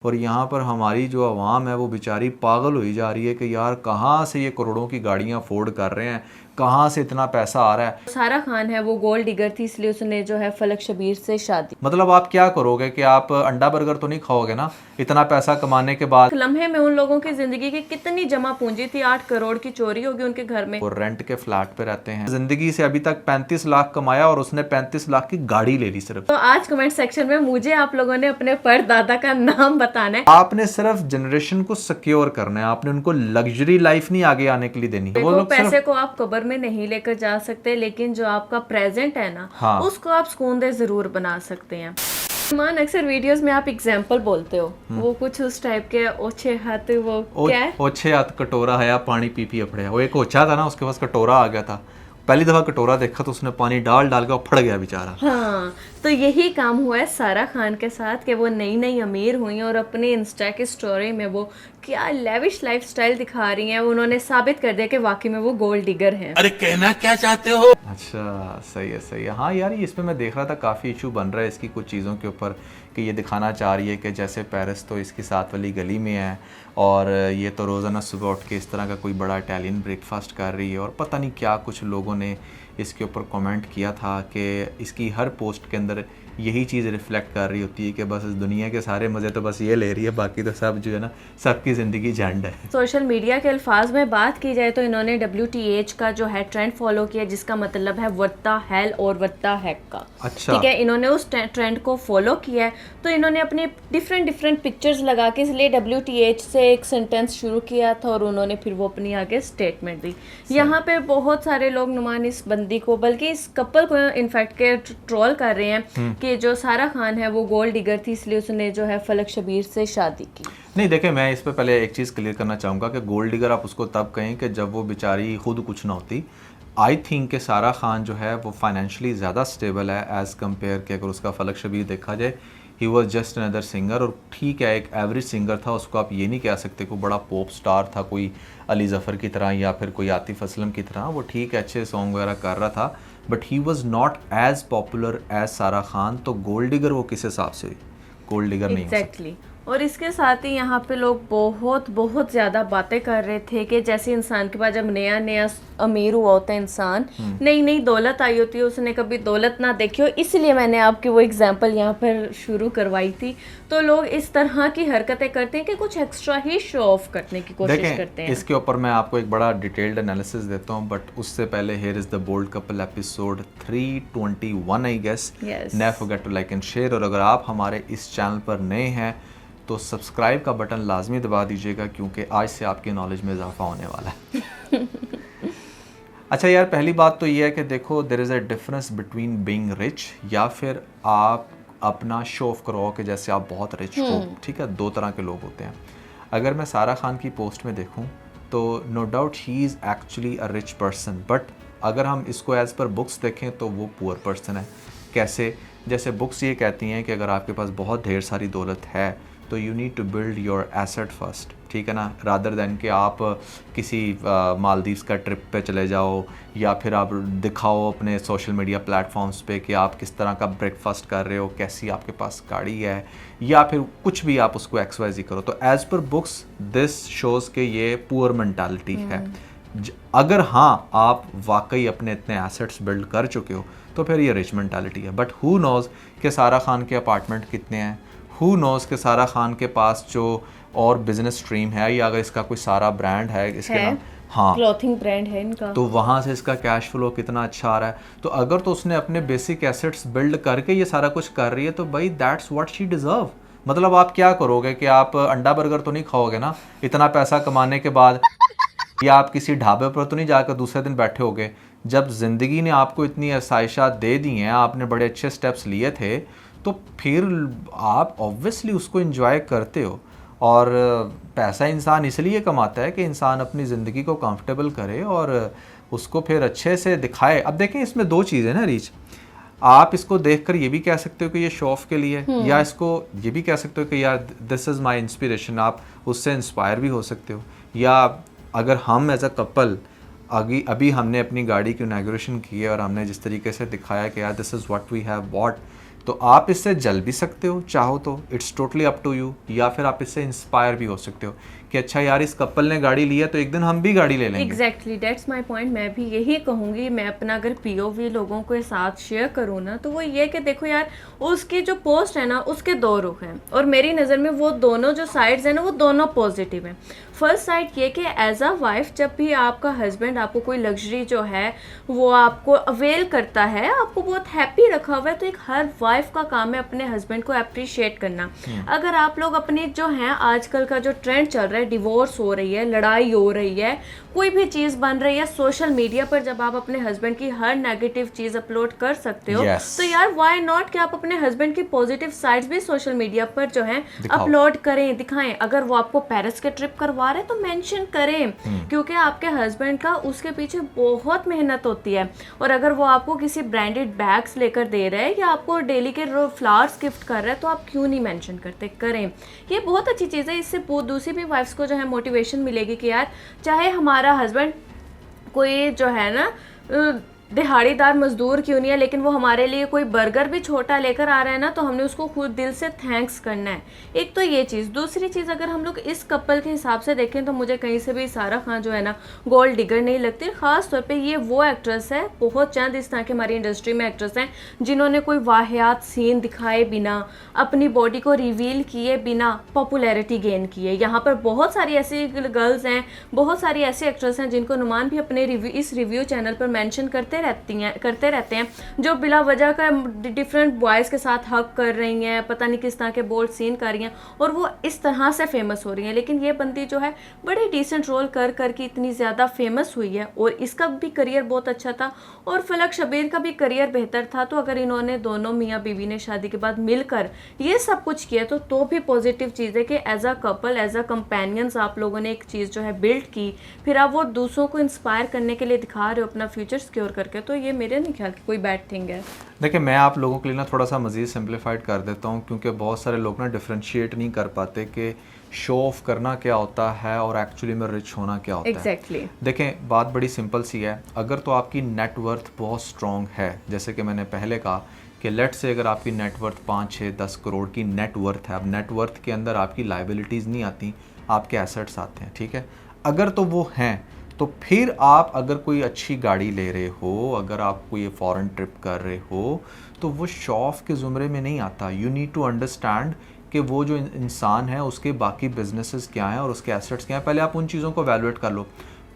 और यहाँ पर हमारी जो आवाम है वो बेचारी पागल हुई जा रही है कि यार कहाँ से ये करोड़ों की गाड़ियाँ अफोर्ड कर रहे हैं, कहाँ से इतना पैसा आ रहा है। सारा खान है वो गोल्ड डिगर थी, इसलिए उसने जो है फलक शबीर से शादी। मतलब आप क्या करोगे कि आप अंडा बर्गर तो नहीं खाओगे ना इतना पैसा कमाने के बाद। लम्हे में उन लोगों की जिंदगी की कितनी जमा पूंजी थी, 8 करोड़ की चोरी होगी उनके घर में। वो रेंट के फ्लैट पे रहते हैं, जिंदगी से अभी तक 35 लाख कमाया और उसने 35 लाख की गाड़ी ले ली सिर्फ। तो आज कमेंट सेक्शन में मुझे आप लोगों ने अपने परदादा का नाम बताना है। आपने सिर्फ जनरेशन को सिक्योर करना है, आपने उनको लग्जरी लाइफ नहीं आगे आने के लिए देनी। वो लोग पैसे को आप कब्र में नहीं लेकर जा सकते, लेकिन जो आपका प्रेजेंट है ना, हाँ। उसको आप सुकूनदेह जरूर बना सकते हैं। मान अक्सर वीडियोस में आप एग्जांपल बोलते हो, वो कुछ उस टाइप के ओछे हाथ, वो क्या है, ओछे हाथ कटोरा है या पानी पी पी अपड़े। वो एक ओछा था ना, उसके पास कटोरा आ गया था, पहली दफा कटोरा देखा तो उसने पानी डाल डाल के फट गया बेचारा। हाँ, तो यही काम हुआ है सारा खान के साथ कि वो नई नई अमीर हुई और अपने इंस्टा की स्टोरी में वो क्या लेविश लाइफस्टाइल दिखा रही हैं। उन्होंने साबित कर दिया कि वाकई में वो गोल्ड डिगर हैं। अरे कहना क्या चाहते हो? अच्छा सही है सही है। हाँ यार, इस पे मैं देख रहा था काफ़ी इशू बन रहा है इसकी कुछ चीज़ों के ऊपर कि ये दिखाना चाह रही है कि जैसे पेरिस तो इसकी साथ वाली गली में है और ये तो रोज़ाना सुबह उठ के इस तरह का कोई बड़ा इटालियन ब्रेकफास्ट कर रही है। और पता नहीं क्या कुछ लोगों ने इसके ऊपर कमेंट किया था कि इसकी हर पोस्ट के अंदर यही चीज़ रिफ्लेक्ट कर रही होती है कि बस इस दुनिया के सारे मज़े तो बस ये ले रही है, बाकी तो सब जो है ना सबकी ज़िंदगी झंड है। सोशल मीडिया के अल्फाज में बात की जाए तो इन्होंने WTH का जो है ट्रेंड फॉलो किया, जिसका मतलब है व्हाट द हेल और व्हाट द हेक का। अच्छा। ठीक है, इन्होंने उस ट्रेंड को फॉलो किया है, तो इन्होंने अपने डिफरेंट पिक्चर्स लगा के इसलिए WTH से एक सेंटेंस शुरू किया था और उन्होंने फिर वो अपनी आगे स्टेटमेंट दी। यहाँ पे बहुत सारे लोग नुमान इस बंदी को, बल्कि इस कपल को इनफैक्ट के ट्रोल कर रहे हैं कि जो सारा खान है वो गोल्ड डिगर थी, इसलिए उसने जो है फलक शबीर से शादी की। नहीं देखें, मैं इस पे पहले एक चीज़ क्लियर करना चाहूँगा कि गोल्ड डिगर आप उसको तब कहें कि जब वो बेचारी खुद कुछ ना होती। आई थिंक कि सारा खान जो है वो फाइनेंशियली ज़्यादा स्टेबल है एज़ कम्पेयर कि अगर उसका फलक शबीर देखा जाए। He was just another singer, और ठीक है एक एवरेज सिंगर था, उसको आप ये नहीं कह सकते कोई बड़ा पॉप स्टार था, कोई अली ज़फ़र की तरह या फिर कोई आतिफ़ असलम की तरह। वो ठीक है अच्छे सॉन्ग वगैरह कर रहा था, but he was not as popular as सारा खान। तो गोल्ड डिगर वो किस हिसाब से हुई? गोल्ड डिगर नहीं हो सकती। और इसके साथ ही यहाँ पे लोग बहुत ज़्यादा बातें कर रहे थे कि जैसे इंसान के पास जब नया नया अमीर हुआ होता है इंसान, नई नई दौलत आई होती है, उसने कभी दौलत ना देखी हो, इसलिए मैंने आपकी वो एग्जांपल यहाँ पर शुरू करवाई थी। तो लोग इस तरह की हरकतें करते हैं कि कुछ एक्स्ट्रा ही शो ऑफ करने की कोशिश करते हैं। इसके ऊपर मैं आपको एक बड़ा डिटेल्ड एनालिसिस देता हूँ, बट उससे पहले here is the bold couple episode 321 I guess. Never forget to like and share. और अगर आप हमारे इस चैनल पर नए हैं तो सब्सक्राइब का बटन लाजमी दबा दीजिएगा, क्योंकि आज से आपकी नॉलेज में इजाफा होने वाला है। अच्छा यार, पहली बात तो ये है कि देखो there is a difference between being rich या फिर आप अपना शो ऑफ करो कि जैसे आप बहुत रिच हो। ठीक है, दो तरह के लोग होते हैं। अगर मैं सारा खान की पोस्ट में देखूं तो no doubt he is actually a rich person, but अगर हम इसको एज़ पर बुक्स देखें तो वो पुअर पर्सन है। कैसे? जैसे बुक्स ये कहती हैं कि अगर आपके पास बहुत ढेर सारी दौलत है तो you need to build your asset first, ठीक है ना, रादर दैन कि आप किसी मालदीव्स का ट्रिप पे चले जाओ या फिर आप दिखाओ अपने सोशल मीडिया प्लेटफॉर्म्स पे कि आप किस तरह का ब्रेकफास्ट कर रहे हो, कैसी आपके पास गाड़ी है, या फिर कुछ भी आप उसको XYZ करो। तो as per books this shows के ये पुअर मेंटालिटी है। अगर हाँ आप वाकई अपने इतने एसेट्स बिल्ड कर चुके हो तो फिर ये रिच मेंटालिटी है। बट हु नोज़ कि सारा खान के अपार्टमेंट कितने हैं, हु नोज़ कि सारा खान के पास जो और बिजनेस स्ट्रीम है, या अगर इसका कोई सारा ब्रांड है इसके नाम, हाँ क्लॉथिंग ब्रांड है इनका, तो वहाँ से इसका कैश फ्लो कितना अच्छा आ रहा है। तो अगर तो उसने अपने बेसिक एसेट्स बिल्ड करके ये सारा कुछ कर रही है तो भाई दैट्स व्हाट शी डिज़र्व। मतलब आप क्या करोगे कि आप अंडा बर्गर तो नहीं खाओगे ना इतना पैसा कमाने के बाद, या आप किसी ढाबे पर तो नहीं जाकर दूसरे दिन बैठे होगे। जब ज़िंदगी ने आपको इतनी आसाइशात दे दी हैं, आपने बड़े अच्छे स्टेप्स लिए थे, तो फिर आप ऑब्वियसली उसको एंजॉय करते हो। और पैसा इंसान इसलिए कमाता है कि इंसान अपनी ज़िंदगी को कंफर्टेबल करे और उसको फिर अच्छे से दिखाए। अब देखें इसमें दो चीज़ें ना रीच, आप इसको देखकर ये भी कह सकते हो कि ये शो ऑफ के लिए, या इसको ये भी कह सकते हो कि यार दिस इज़ माय इंस्पिरेशन, आप उससे इंस्पायर भी हो सकते हो। या अगर हम एज अ कपल अभी हमने अपनी गाड़ी की इनॉग्रेशन की है और हमने जिस तरीके से दिखाया कि यार this is what we have bought, तो आप इससे जल भी सकते हो चाहो तो, it's totally up to you, या फिर आप इससे इंस्पायर भी हो सकते हो कि अच्छा यार इस कपल ने गाड़ी ली है तो एक दिन हम भी गाड़ी ले लेंगे। Exactly, that's my point. मैं भी यही कहूँगी, मैं अपना अगर पीओवी लोगों के साथ शेयर करूँ ना, तो वो ये कि देखो यार, उसकी जो पोस्ट है ना उसके दो रुख हैं, और मेरी नज़र में वो दोनों जो साइड्स हैं ना वो दोनों पॉजिटिव हैं। फर्स्ट साइड ये कि एज अ वाइफ जब भी आपका हस्बैंड आपको कोई लग्जरी जो है वो आपको अवेल करता है, आपको बहुत हैप्पी रखा हुआ है, तो एक हर वाइफ का काम है अपने हस्बैंड को अप्रिशिएट करना। अगर आप लोग अपनी जो है आजकल का जो ट्रेंड चल रहा है, डिवोर्स हो रही है, लड़ाई हो रही है, कोई भी चीज़ बन रही है सोशल मीडिया पर, जब आप अपने हस्बैंड की हर नेगेटिव चीज़ अपलोड कर सकते हो, तो यार व्हाई नॉट कि आप अपने हस्बैंड की पॉजिटिव साइड्स भी सोशल मीडिया पर जो है अपलोड करें, दिखाएं। अगर वो आपको पेरिस के ट्रिप करवा रहे तो मेंशन करें, क्योंकि आपके हस्बैंड का उसके पीछे बहुत मेहनत होती है। और अगर वो आपको किसी ब्रांडेड बैग्स लेकर दे रहे हैं या आपको डेली के फ्लावर्स गिफ्ट कर रहे हैं, तो आप क्यों नहीं मेंशन करते, करें। ये बहुत अच्छी चीज़ है, इससे दूसरी भी वाइफ्स को जो है मोटिवेशन मिलेगी कि यार चाहे हमारा हस्बैंड कोई जो है ना दिहाड़ीदार मजदूर क्यों नहीं है, लेकिन वो हमारे लिए कोई बर्गर भी छोटा लेकर आ रहा है ना, तो हमने उसको खुद दिल से थैंक्स करना है। एक तो ये चीज़। दूसरी चीज़, अगर हम लोग इस कपल के हिसाब से देखें तो मुझे कहीं से भी सारा खान जो है ना गोल्ड डिगर नहीं लगती। ख़ास तौर पे ये वो एक्ट्रेस है, बहुत चंद इस तरह की हमारी इंडस्ट्री में एक्ट्रेस हैं जिन्होंने कोई वाहियात सीन दिखाए बिना, अपनी बॉडी को रिवील किए बिना पॉपुलैरिटी गेन की है। यहाँ पर बहुत सारी ऐसी गर्ल्स हैं, बहुत सारी ऐसी एक्ट्रेस हैं जिनको नुमान भी अपने इस रिव्यू चैनल पर मैंशन करते रहते हैं, जो बिला वजह का डिफरेंट बॉयज़ के साथ हक कर रही हैं, पता नहीं किस तरह के बोल्ड सीन कर रही हैं, और वो इस तरह से फेमस हो रही हैं। लेकिन ये बंदी जो है बड़े डिसेंट रोल कर करके इतनी ज़्यादा फेमस हुई है, और इसका भी करियर बहुत अच्छा था, और फलक शबीर का भी करियर बेहतर था। तो अगर इन्होंने दोनों मियाँ बीवी ने शादी के बाद मिलकर ये सब कुछ किया तो भी पॉजिटिव चीज़ है कि as a couple, as a companions आप लोगों ने एक चीज़ जो है बिल्ड की, फिर आप वो दूसरों को इंस्पायर करने के लिए दिखा रहे हो अपना फ्यूचर सिक्योर करके, तो ये मेरे नहीं ख्याल कि कोई बैड थिंग है। देखिए, मैं आप लोगों के लिए ना थोड़ा सा मज़ीद सिंप्लीफाइड कर देता हूँ, क्योंकि बहुत सारे लोग ना डिफ्रेंशिएट नहीं कर पाते कि शो ऑफ करना क्या होता है और एक्चुअली में रिच होना क्या होता exactly. है। देखें, बात बड़ी सिंपल सी है। अगर तो आपकी नेटवर्थ बहुत स्ट्रॉन्ग है, जैसे कि मैंने पहले कहा कि लेट से अगर आपकी नेटवर्थ 5, 6, 10 करोड़ की नेटवर्थ है, अब नेटवर्थ के अंदर आपकी लाइबिलिटीज़ नहीं आती, आपके एसेट्स आते हैं, ठीक है। अगर तो वो हैं, तो फिर आप अगर कोई अच्छी गाड़ी ले रहे हो, अगर आप कोई फॉरेन ट्रिप कर रहे हो, तो वो शो ऑफ के ज़ुमरे में नहीं आता। यू नीड टू अंडरस्टैंड कि वो जो इंसान है उसके बाकी बिजनेसेस क्या हैं और उसके एसेट्स क्या हैं, पहले आप उन चीज़ों को वैल्यूएट कर लो।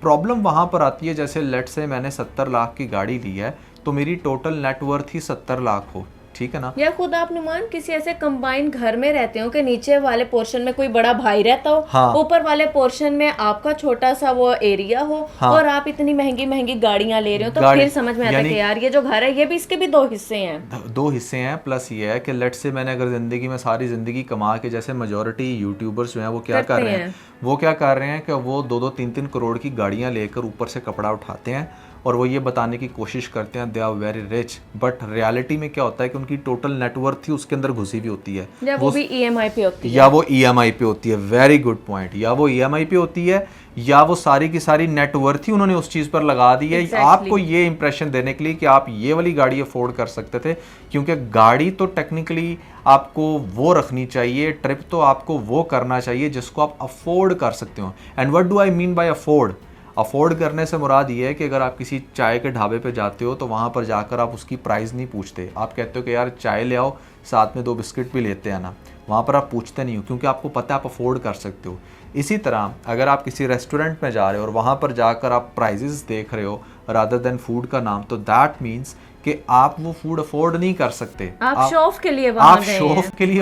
प्रॉब्लम वहाँ पर आती है, जैसे लेट से मैंने 70 लाख की गाड़ी ली है, तो मेरी टोटल नेटवर्थ ही 70 लाख हो, ठीक है ना। या खुद आप नुमान किसी ऐसे कंबाइन घर में रहते हो कि नीचे वाले पोर्शन में कोई बड़ा भाई रहता हो, हाँ। ऊपर वाले पोर्शन में आपका छोटा सा वो एरिया हो, हाँ। और आप इतनी महंगी महंगी गाड़ियां ले रहे हो, तो फिर समझ में आता है कि यार ये जो घर है ये भी इसके भी दो हिस्से हैं। दो हिस्से हैं, प्लस ये है कि लेट से मैंने अगर जिंदगी में सारी जिंदगी कमा के, जैसे मेजॉरिटी यूट्यूबर्स जो हैं वो क्या कर रहे हैं, वो क्या कर रहे हैं कि वो 2-2, 3-3 करोड़ की गाड़ियां लेकर ऊपर से कपड़ा उठाते हैं और वो ये बताने की कोशिश करते हैं they are very rich, but reality में क्या होता है कि उनकी टोटल नेटवर्थ ही उसके अंदर घुसी हुई होती है, या वो भी EMI पे होती है, या वो EMI पे होती है। Very good point. या वो EMI पे होती है, या वो सारी की सारी नेटवर्थ ही उन्होंने उस चीज़ पर लगा दी है, आपको ये इंप्रेशन देने के लिए कि आप ये वाली गाड़ी अफोर्ड कर सकते थे। क्योंकि गाड़ी तो टेक्निकली आपको वो रखनी चाहिए, ट्रिप तो आपको वो करना चाहिए जिसको आप अफोर्ड कर सकते हो। And what do I mean by afford? Afford करने से मुराद ये है कि अगर आप किसी चाय के ढाबे पे जाते हो तो वहाँ पर जाकर आप उसकी प्राइस नहीं पूछते, आप कहते हो कि यार चाय ले आओ, साथ में 2 बिस्किट भी लेते हैं ना। वहाँ पर आप पूछते नहीं हो, क्योंकि आपको पता है आप अफोर्ड कर सकते हो। इसी तरह अगर आप किसी रेस्टोरेंट में जा रहे हो और वहाँ पर जाकर आप प्राइजेस देख रहे हो रादर देन फूड का नाम, तो दैट मीन्स कि आप वो फूड अफोर्ड नहीं कर सकते, आप शो ऑफ के लिए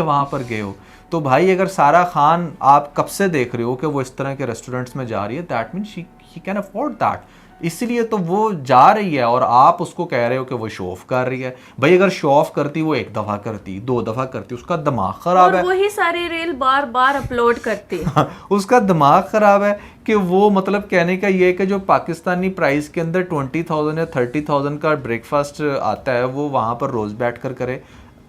वहाँ पर गए हो। तो भाई अगर सारा खान आप कब से देख रहे हो कि वो इस तरह के रेस्टोरेंट्स में जा रही है, that means she can afford that, इसलिए तो वो जा रही है और आप उसको कह रहे हो कि वो शो ऑफ कर रही है। भाई अगर शो ऑफ करती, वो 1 दफ़ा करती, 2 दफ़ा करती, उसका दिमाग खराब है, वही सारी रील बार बार अपलोड करती उसका दिमाग खराब है कि वो, मतलब कहने का ये है कि जो पाकिस्तानी प्राइस के अंदर 20,000 या 30,000 का ब्रेकफास्ट आता है वो वहाँ पर रोज़ बैठ कर करे,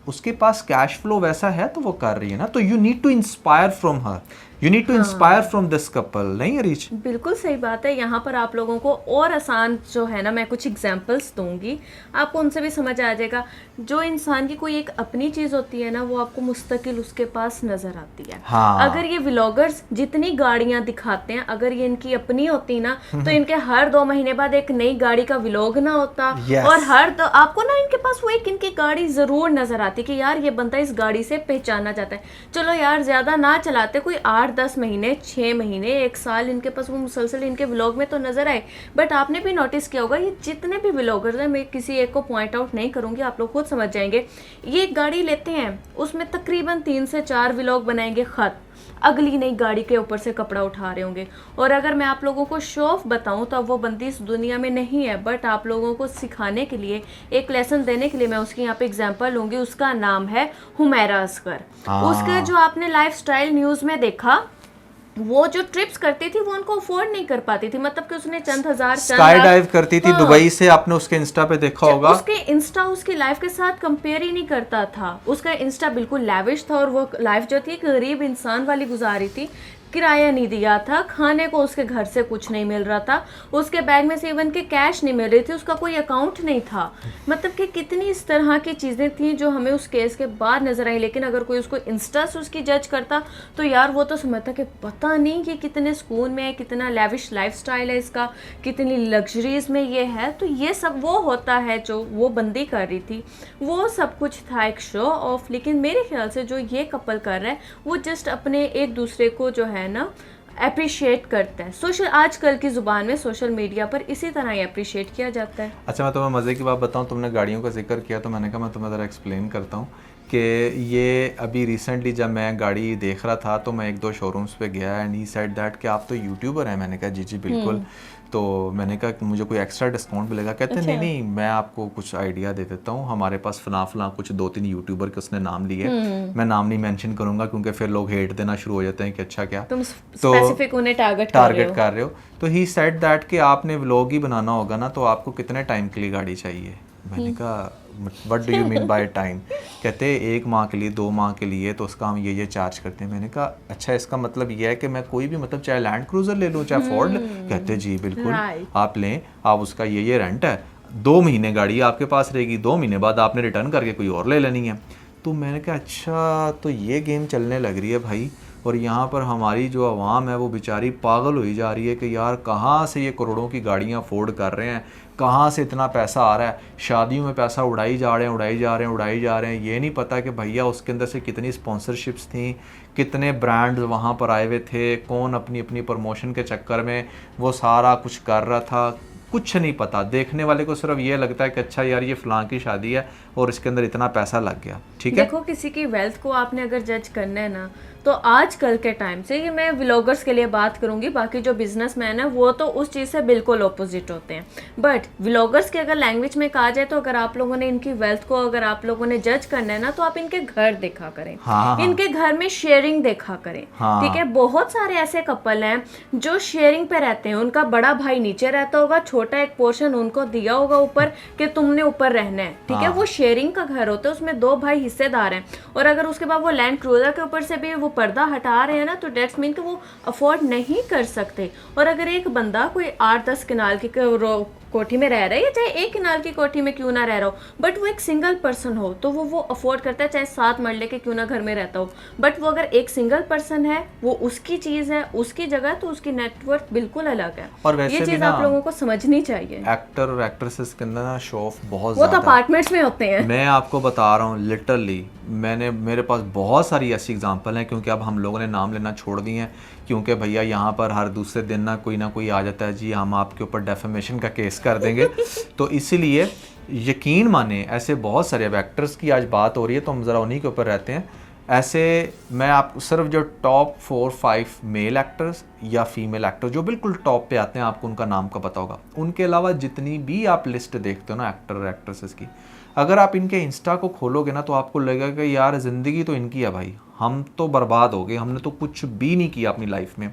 उसके पास कैश फ्लो वैसा है तो वो कर रही है ना। तो you need to inspire from her. You need to inspire from this couple, नहीं रीच? बिल्कुल सही बात है। यहाँ पर आप लोगों को और आसान जो है ना, मैं कुछ एग्जांपल्स दूंगी, आपको उनसे भी समझ आ जाएगा। जो इंसान की कोई एक अपनी चीज होती है ना, वो आपको मुस्तकिल उसके पास नजर आती है। हाँ। अगर ये व्लॉगर्स जितनी गाड़ियां दिखाते हैं, अगर ये इनकी अपनी होती ना, तो इनके हर 2 महीने बाद एक नई गाड़ी का व्लॉग ना होता। Yes. और आपको ना इनके पास वो एक इनकी गाड़ी जरूर नजर आती कि यार ये बंदा इस गाड़ी से पहचाना जाता है। चलो यार ज्यादा ना चलाते, कोई 8-10 महीने, 6 महीने, 1 साल इनके पास वो मुसलसल इनके व्लॉग में तो नजर आए। बट आपने भी नोटिस किया होगा, ये जितने भी व्लॉगर्स हैं, मैं किसी एक को पॉइंट आउट नहीं करूंगी, आप लोग खुद समझ जाएंगे। ये एक गाड़ी लेते हैं, उसमें तकरीबन 3 से 4 व्लॉग बनाएंगे, खत अगली नई गाड़ी के ऊपर से कपड़ा उठा रहे होंगे। और अगर मैं आप लोगों को शो ऑफ बताऊं तो अब वो बंदी इस दुनिया में नहीं है, बट आप लोगों को सिखाने के लिए, एक लेसन देने के लिए मैं उसकी यहाँ पे एग्जांपल लूंगी। उसका नाम है हुमैरा असगर। उसका जो आपने लाइफस्टाइल न्यूज़ में देखा, वो जो ट्रिप्स करती थी वो उनको अफोर्ड नहीं कर पाती थी, मतलब कि उसने चंद हजार स्काई डाइव करती थी दुबई से, आपने उसके इंस्टा पे देखा होगा। उसके इंस्टा उसकी लाइफ के साथ कंपेयर ही नहीं करता था। उसका इंस्टा बिल्कुल लैविश था, और वो लाइफ जो थी गरीब इंसान वाली गुजारी थी। किराया नहीं दिया था, खाने को उसके घर से कुछ नहीं मिल रहा था, उसके बैग में से इवन के कैश नहीं मिल रही थी, उसका कोई अकाउंट नहीं था। मतलब कि कितनी इस तरह की चीज़ें थी जो हमें उस केस के बाद नजर आई। लेकिन अगर कोई उसको इंस्टा से उसकी जज करता तो यार वो तो समझता कि पता नहीं ये कितने सुकून में है, कितना लैविश लाइफस्टाइल है इसका, कितनी लग्जरीज में ये है। तो ये सब वो होता है जो वो बंदी कर रही थी, वो सब कुछ था एक शो ऑफ। लेकिन मेरे ख्याल से जो ये कपल कर रहा है, वो जस्ट अपने एक दूसरे को जो है ना अप्रिशिएट करता है। सोशल, आजकल की ज़ुबान में सोशल मीडिया पर इसी तरह ही अप्रिशिएट किया जाता है। अच्छा, मैं तुम्हें मज़े की बात बताऊं, तुमने गाड़ियों का जिक्र किया तो मैंने कहा मैं तुम्हें ज़रा एक्सप्लेन करता हूं कि ये अभी रिसेंटली जब मैं गाड़ी देख रहा था तो मैं 1-2 शोरूम्स पे गया एंड ही सेड दैट कि आप तो यूट्यूबर हैं। मैंने कहा जी जी बिल्कुल। तो मैंने कहा कि मुझे कोई एक्स्ट्रा डिस्काउंट मिलेगा? कहते हैं नहीं मैं आपको कुछ आइडिया दे देता हूँ, हमारे पास फला कुछ 2-3 यूट्यूबर के उसने नाम लिए, मैं नाम नहीं मेंशन करूंगा क्योंकि फिर लोग हेट देना शुरू हो जाते हैं कि अच्छा क्या तुम स्पेसिफिक उन्हें टारगेट कर रहे हो। तो ही सेड दैट कि आपने व्लॉग ही बनाना होगा ना, तो आपको कितने टाइम के लिए गाड़ी चाहिए? मैंने कहा what do you mean by time? कहते 1 माह के लिए, 2 माह के लिए, तो उसका हम ये चार्ज करते हैं। मैंने कहा अच्छा, इसका मतलब ये है कि मैं कोई भी, मतलब चाहे लैंड क्रूजर ले लूँ, चाहे फोर्ड? कहते जी बिल्कुल, आप लें, आप उसका ये रेंट है, 2 महीने गाड़ी आपके पास रहेगी, 2 महीने बाद आपने रिटर्न करके कोई और ले लेनी है। तो मैंने कहा अच्छा, तो ये गेम चलने लग रही है भाई। और यहाँ पर हमारी जो आवाम है वो बेचारी पागल हुई जा रही है कि यार कहाँ से ये करोड़ों की गाड़ियाँ अफोर्ड कर रहे हैं, कहाँ से इतना पैसा आ रहा है, शादियों में पैसा उड़ाई जा रहे हैं। ये नहीं पता कि भैया उसके अंदर से कितनी स्पॉन्सरशिप्स थी, कितने ब्रांड्स वहाँ पर आए हुए थे, कौन अपनी अपनी प्रमोशन के चक्कर में वो सारा कुछ कर रहा था, कुछ नहीं पता। देखने वाले को सिर्फ ये लगता है कि अच्छा यार ये फलां की शादी है और इसके अंदर इतना पैसा लग गया। ठीक है, देखो किसी की वेल्थ को आपने अगर जज करना है ना, तो आजकल के टाइम से, ये मैं व्लॉगर्स के लिए बात करूंगी, बाकी जो बिजनेसमैन है वो तो उस चीज़ से बिल्कुल ऑपोजिट होते हैं। बट व्लॉगर्स के अगर लैंग्वेज में कहा जाए तो अगर आप लोगों ने इनकी वेल्थ को अगर आप लोगों ने जज करना है ना, तो आप इनके घर देखा करें। इनके घर में शेयरिंग देखा करें। ठीक है, बहुत सारे ऐसे कपल हैं जो शेयरिंग पे रहते हैं, उनका बड़ा भाई नीचे रहता होगा, छोटा एक पोर्शन उनको दिया होगा ऊपर कि तुमने ऊपर रहना है। ठीक है, वो शेयरिंग का घर होता है, उसमें 2 भाई हिस्सेदार हैं। और अगर उसके बाद वो लैंड क्रूजर के ऊपर से भी वो पर्दा हटा रहे हैं ना, तो डेट्स मीन कि वो अफोर्ड नहीं कर सकते। और अगर एक बंदा कोई 8-10 कनाल की कोठी में रह रहा है, या चाहे 1 कनाल की कोठी में क्यों ना रह रहा हो, बट वो एक सिंगल पर्सन हो, तो वो अफोर्ड करता है, चाहे 7 मरले के क्यों ना घर में रहता हो। बट वो अगर एक सिंगल पर्सन है, वो उसकी चीज़ है, उसकी जगह, तो उसकी नेटवर्क बिल्कुल अलग है। और वैसे ये चीज़ आप लोगों को समझनी चाहिए। एक्टर और एक्ट्रेसेस के अंदर ना शो ऑफ बहुत वो तो अपार्टमेंट्स में होते हैं। मैं आपको बता रहा हूँ लिटरली, मेरे पास बहुत सारी ऐसी एग्जांपल हैं, क्योंकि अब हम लोगों ने नाम लेना छोड़ दिए हैं, क्योंकि भैया यहाँ पर हर दूसरे दिन ना कोई आ जाता है, जी हम आपके ऊपर डेफेमेशन का केस कर देंगे। तो इसीलिए यकीन माने ऐसे बहुत सारे, अब एक्टर्स की आज बात हो रही है तो हम ज़रा उन्हीं के ऊपर रहते हैं। ऐसे मैं आपको सिर्फ जो टॉप 4-5 मेल एक्टर्स या फीमेल एक्टर जो बिल्कुल टॉप पे आते हैं, आपको उनका नाम का पता होगा। उनके अलावा जितनी भी आप लिस्ट देखते हो ना एक्टर और एक्ट्रेसेस की, अगर आप इनके इंस्टा को खोलोगे ना, तो आपको लगेगा कि यार ज़िंदगी तो इनकी है भाई, हम तो बर्बाद हो गए, हमने तो कुछ भी नहीं किया अपनी लाइफ में।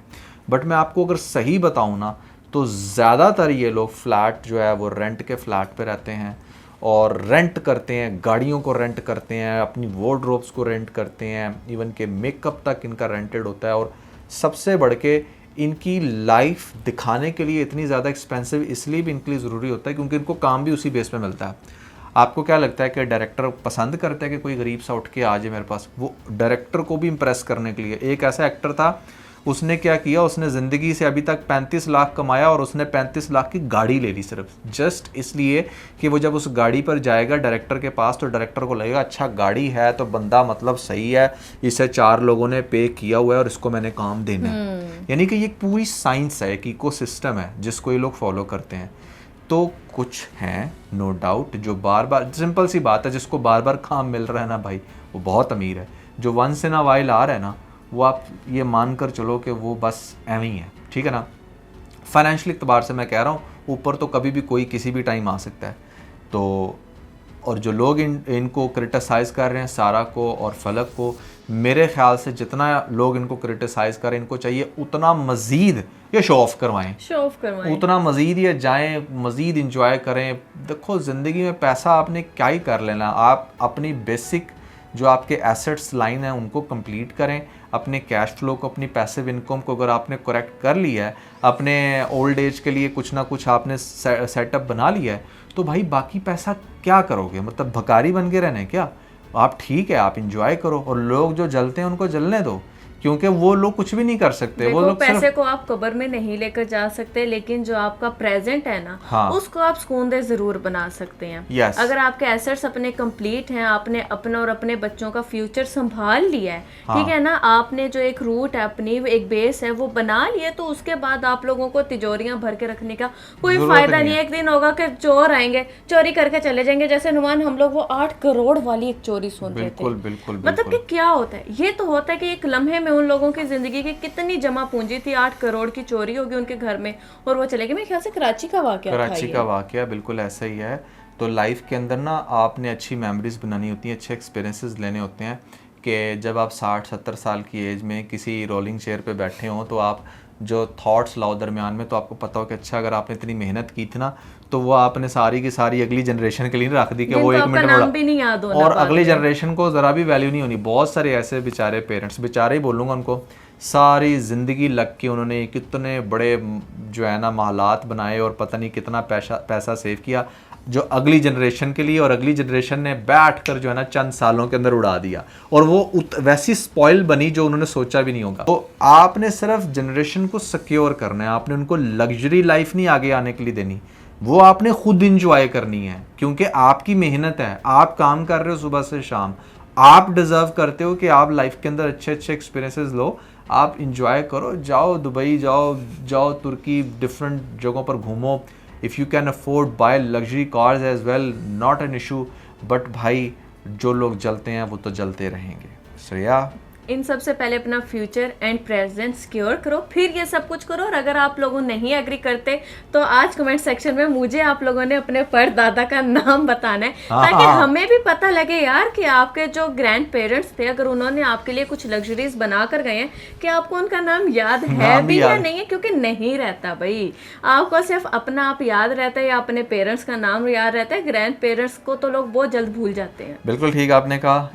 बट मैं आपको अगर सही बताऊँ ना, तो ज़्यादातर ये लोग फ्लैट जो है वो रेंट के फ्लैट पे रहते हैं और रेंट करते हैं, गाड़ियों को रेंट करते हैं, अपनी वार्डरोब्स को रेंट करते हैं, इवन के मेकअप तक इनका रेंटेड होता है। और सबसे बढ़ के इनकी लाइफ दिखाने के लिए इतनी ज़्यादा एक्सपेंसिव इसलिए भी इनके लिए ज़रूरी होता है क्योंकि इनको काम भी उसी बेस पे मिलता है। आपको क्या लगता है कि डायरेक्टर पसंद करता है कि कोई गरीब सा उठ के आ जाए मेरे पास? वो डायरेक्टर को भी इम्प्रेस करने के लिए। एक ऐसा एक्टर था, उसने क्या किया, उसने ज़िंदगी से अभी तक 35 लाख कमाया और उसने 35 लाख की गाड़ी ले ली सिर्फ जस्ट इसलिए कि वो जब उस गाड़ी पर जाएगा डायरेक्टर के पास तो डायरेक्टर को लगेगा अच्छा गाड़ी है तो बंदा मतलब सही है, इसे 4 लोगों ने पे किया हुआ है और इसको मैंने काम देना है। यानी कि ये पूरी साइंस है, एक इकोसिस्टम है जिसको ये लोग फॉलो करते हैं। तो कुछ हैं नो डाउट जो बार बार, सिंपल सी बात है, जिसको बार बार काम मिल रहा है ना भाई वो बहुत अमीर है। जो वंस इन अ वाइल आ रहा है ना वो आप ये मान कर चलो कि वो बस एवं ही है, ठीक है ना। फाइनेंशियल एतबार से मैं कह रहा हूँ, ऊपर तो कभी भी कोई किसी भी टाइम आ सकता है। तो और जो लोग इनको क्रिटिसाइज़ कर रहे हैं सारा को और फलक को, मेरे ख्याल से जितना लोग इनको क्रिटिसाइज़ कर रहे हैं इनको चाहिए उतना मज़ीद ये शो ऑफ करवाएं, उतना मज़ीद ये जाएं, मज़ीद इंजॉय करें। देखो ज़िंदगी में पैसा आपने क्या ही कर लेना, आप अपनी बेसिक जो आपके एसेट्स लाइन है उनको कंप्लीट करें, अपने कैश फ्लो को, अपनी पैसिव इनकम को अगर आपने करेक्ट कर लिया है, अपने ओल्ड एज के लिए कुछ ना कुछ आपने सेटअप बना लिया है, तो भाई बाकी पैसा क्या करोगे? मतलब भकारी बन के रहना है क्या? आप ठीक है, आप इंजॉय करो और लोग जो जलते हैं उनको जलने दो, क्योंकि वो लोग कुछ भी नहीं कर सकते। वो लोग पैसे को आप कब्र में नहीं लेकर जा सकते, लेकिन जो आपका प्रेजेंट है ना, हाँ, उसको आप सुकूनदेह जरूर बना सकते हैं। yes. अगर आपके एसेट्स अपने कंप्लीट हैं, आपने अपना और अपने बच्चों का फ्यूचर संभाल लिया है, हाँ, ठीक है ना, आपने जो एक रूट है, अपनी एक बेस है वो बना लिया, तो उसके बाद आप लोगों को तिजोरियां भर के रखने का कोई फायदा नहीं है। एक दिन होगा कि चोर आएंगे, चोरी करके चले जाएंगे। जैसे नुमान हम लोग वो 8 करोड़ वाली एक चोरी सुन रहे थे। बिल्कुल। मतलब कि क्या होता है, ये तो होता है कि एक लम्हे उन लोगों की जिंदगी की कितनी जमा पूंजी थी, 8 करोड़ की चोरी होगी उनके घर में और वो चले गए। मेरे ख्याल से कराची का वाकया बिल्कुल ऐसा ही है। तो लाइफ के अंदर ना आपने अच्छी मेमोरीज बनानी होती हैं, अच्छे एक्सपीरियंसेस लेने होते हैं कि जब आप 60-70 साल की एज में किसी रोलिंग चेयर पे बैठे हों तो आप जो थॉट्स लाओ दरमियान में, तो आपको पता हो कि अच्छा अगर आपने इतनी मेहनत की थी ना तो वो आपने सारी की सारी अगली जनरेशन के लिए रख दी कि वो 1 मिनट में और अगली जनरेशन को ज़रा भी वैल्यू नहीं होनी। बहुत सारे ऐसे बेचारे पेरेंट्स, बेचारे ही बोलूँगा उनको, सारी ज़िंदगी लग के उन्होंने कितने बड़े जो है ना महलात बनाए और पता नहीं कितना पैसा सेव किया जो अगली जनरेशन के लिए, और अगली जनरेशन ने बैठ कर जो है ना चंद सालों के अंदर उड़ा दिया और वो वैसी स्पॉइल बनी जो उन्होंने सोचा भी नहीं होगा। तो आपने सिर्फ जनरेशन को सिक्योर करना है, आपने उनको लग्जरी लाइफ नहीं आगे आने के लिए देनी, वो आपने खुद इंजॉय करनी है क्योंकि आपकी मेहनत है, आप काम कर रहे हो सुबह से शाम, आप डिजर्व करते हो कि आप लाइफ के अंदर अच्छे अच्छे एक्सपीरियंसेस लो, आप इंजॉय करो, जाओ दुबई जाओ तुर्की, डिफरेंट जगहों पर घूमो। If you can afford buy luxury cars as well, not an issue. But भाई जो लोग जलते हैं वो तो जलते रहेंगे। श्रेया, इन सब से पहले अपना फ्यूचर एंड प्रेजेंट सिक्योर करो, फिर ये सब कुछ करो। और अगर आप लोगों नहीं एग्री करते तो आज कमेंट सेक्शन में मुझे आप लोगों ने अपने परदादा का नाम बताना है, ताकि हमें भी पता लगे यार कि आपके जो ग्रैंड पेरेंट्स थे, अगर उन्होंने आपके लिए कुछ लग्जरीज बना कर गए हैं, कि आपको उनका नाम याद है भी या नहीं है। क्योंकि नहीं रहता भाई, आपको सिर्फ अपना आप याद रहता है या अपने पेरेंट्स का नाम याद रहता है, ग्रैंड पेरेंट्स को तो लोग बहुत जल्द भूल जाते हैं। बिल्कुल ठीक आपने कहा।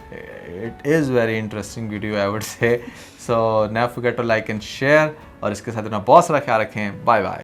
It is very interesting video I would say. So never forget to like and share और इसके साथ अपना बहुत सारा ख्याल रखें। Bye bye.